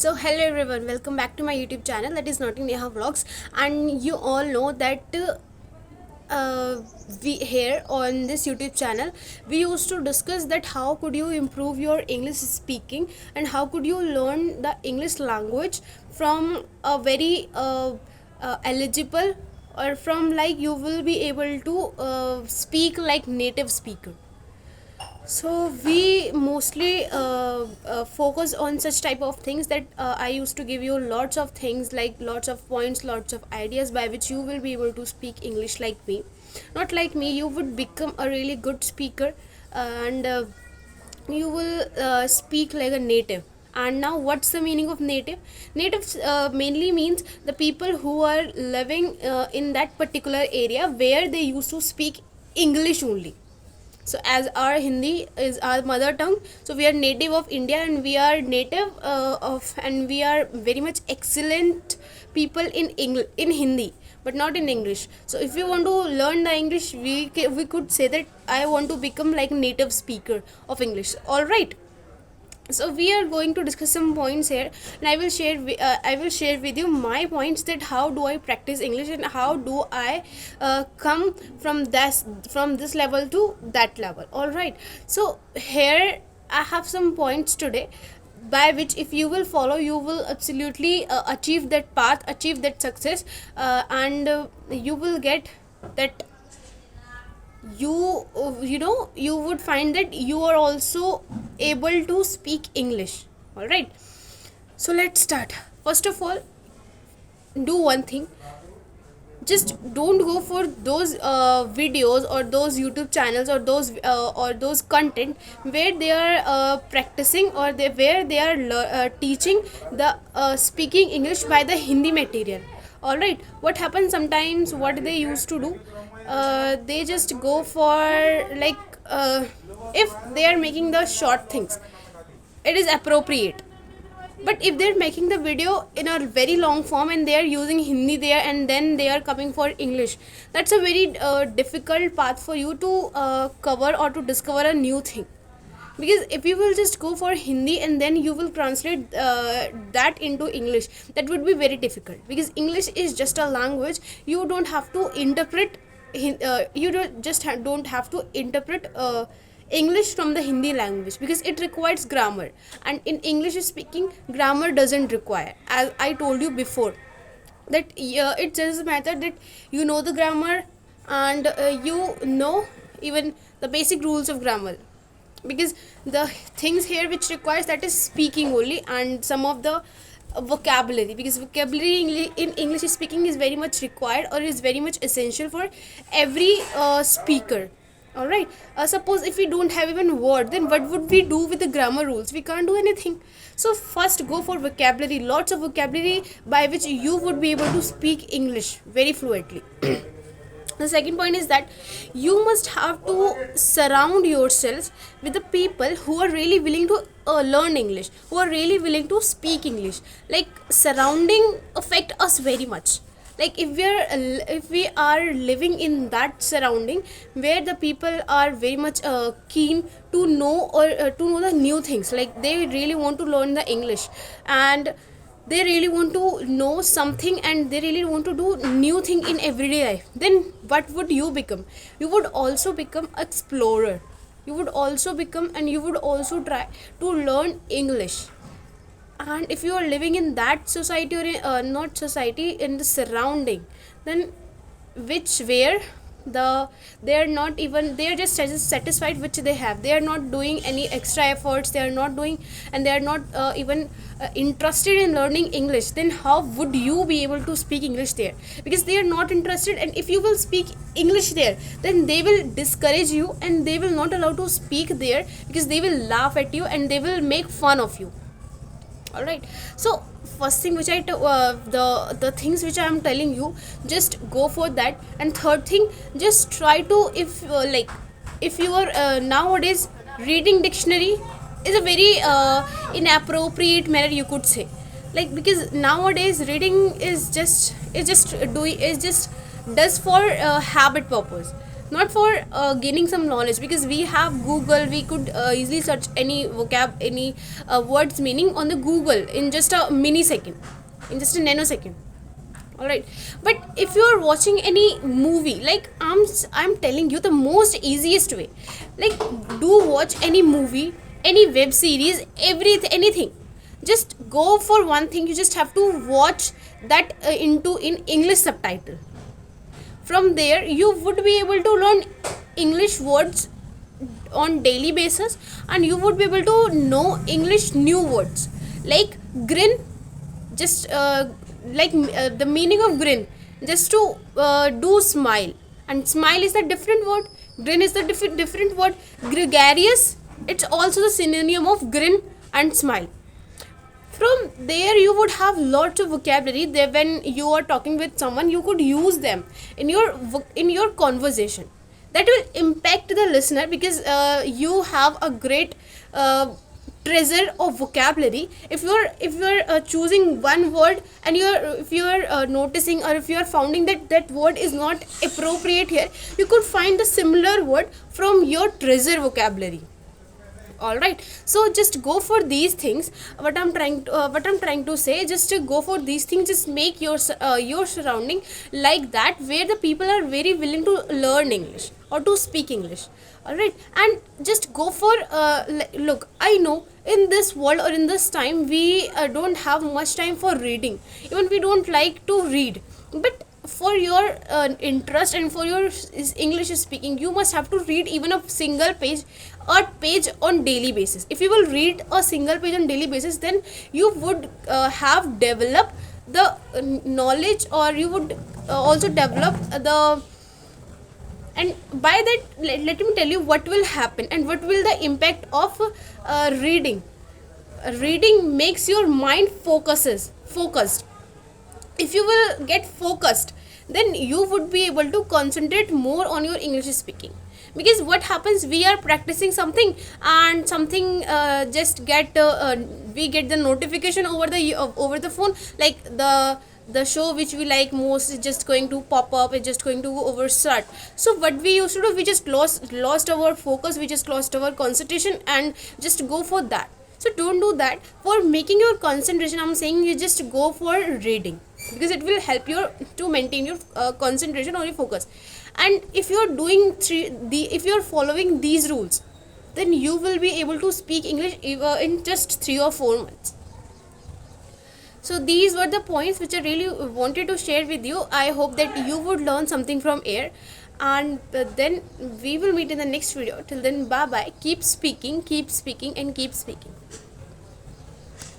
So hello everyone, welcome back to my YouTube channel, that is Naughty Neha Vlogs. And you all know that we here on this YouTube channel we used to discuss that how could you improve your English speaking and how could you learn the English language from a very eligible, or from like you will be able to speak like native speaker. So we mostly focus on such type of things that I used to give you lots of things, like lots of points, lots of ideas by which you will be able to speak English like me. Not like me, you would become a really good speaker, and you will speak like a native. And now what's the meaning of native? Native mainly means the people who are living in that particular area where they used to speak English only. So as our Hindi is our mother tongue, so we are native of India, and we are native of, and we are very much excellent people in Hindi, but not in English. So if we want to learn the English, we could say that I want to become like a native speaker of English. All right, so we are going to discuss some points here, and I will share with you my points, that how do I practice English and how do I come from this level to that level. All right, so here I have some points today by which if you will follow, you will absolutely achieve that path, achieve that success, and you will get that you would find that you are also able to speak English. All right, so let's start. First of all, do one thing: just don't go for those videos or those YouTube channels or those content where they are practicing, or where they are teaching the speaking English by the Hindi material. All right, what happens sometimes, what they used to do, they just go for like, if they are making the short things, it is appropriate. But if they're making the video in a very long form and they are using Hindi there and then they are coming for English, that's a very difficult path for you to cover or to discover a new thing. Because if you will just go for Hindi and then you will translate that into English, that would be very difficult, because English is just a language. You don't have to interpret don't have to interpret English from the Hindi language, because it requires grammar, and in English speaking, grammar doesn't require, as I told you before, that it doesn't matter that you know the grammar, and you know even the basic rules of grammar, because the things here which requires, that is speaking only, and some of the vocabulary, because vocabulary in English speaking is very much required, or is very much essential for every speaker. All right, suppose if we don't have even word, then what would we do with the grammar rules? We can't do anything. So first go for vocabulary, lots of vocabulary by which you would be able to speak English very fluently. The second point is that you must have to surround yourself with the people who are really willing to learn English, who are really willing to speak English. Like, surrounding affect us very much. Like, if we are living in that surrounding where the people are very much keen to know, or to know the new things, like they really want to learn the English, and they really want to know something, and they really want to do new thing in everyday life, then what would you become? You would also become explorer. You would also become, and you would also try to learn English. And if you are living in that society, or not society, in the surrounding, then which where they are not even, they are just satisfied which they have, they are not doing any extra efforts, they are not doing, and they are not even interested in learning English, then how would you be able to speak English there? Because they are not interested, and if you will speak English there, then they will discourage you, and they will not allow to speak there, because they will laugh at you and they will make fun of you. All right, so first thing which the things which I am telling you, just go for that. And third thing, just try to, if you are nowadays reading dictionary is a very inappropriate manner, you could say, like, because nowadays reading is just does for habit purpose. not for gaining some knowledge, because we have Google. We could easily search any vocab, any words meaning on the Google in just a mini second, in just a nanosecond. All right. But if you are watching any movie, like I'm telling you the most easiest way, like do watch any movie, any web series, anything. Just go for one thing. You just have to watch that into in English subtitle. From there you would be able to learn English words on daily basis, and you would be able to know English new words like grin. Just the meaning of grin, just to do smile, and smile is the different word, grin is the different word. Gregarious, it's also the synonym of grin and smile. From there you would have lots of vocabulary there. When you are talking with someone, you could use them in your conversation. That will impact the listener, because you have a great treasure of vocabulary. If you're choosing one word, and if you're noticing, or if you're finding that word is not appropriate here, you could find the similar word from your treasure vocabulary. All right. So just go for these things. What I'm trying to say, just to go for these things. Just make your surrounding like that, where the people are very willing to learn English or to speak English. All right. And just go for look, I know in this world, or in this time, we don't have much time for reading. Even we don't like to read. But for your interest and for your English speaking, you must have to read even a single page, a page on daily basis. If you will read a single page on daily basis, then you would have developed the knowledge, or you would also develop the. And by that, let me tell you what will happen and what will the impact of reading. Reading makes your mind focused. If you will get focused, then you would be able to concentrate more on your English speaking. Because what happens, we are practicing something, and something just get we get the notification over the phone, like the show which we like most is just going to pop up, it's just going to overstart. So what we used to do, we just lost our focus, we just lost our concentration, and just go for that. So don't do that. For making your concentration, I'm saying you just go for reading, because it will help you to maintain your concentration or your focus. And if you're doing if you're following these rules, then you will be able to speak English in just 3 or 4 months. So these were the points which I really wanted to share with you. I hope that you would learn something from here. And then we will meet in the next video. Till then, bye bye. Keep speaking, and keep speaking.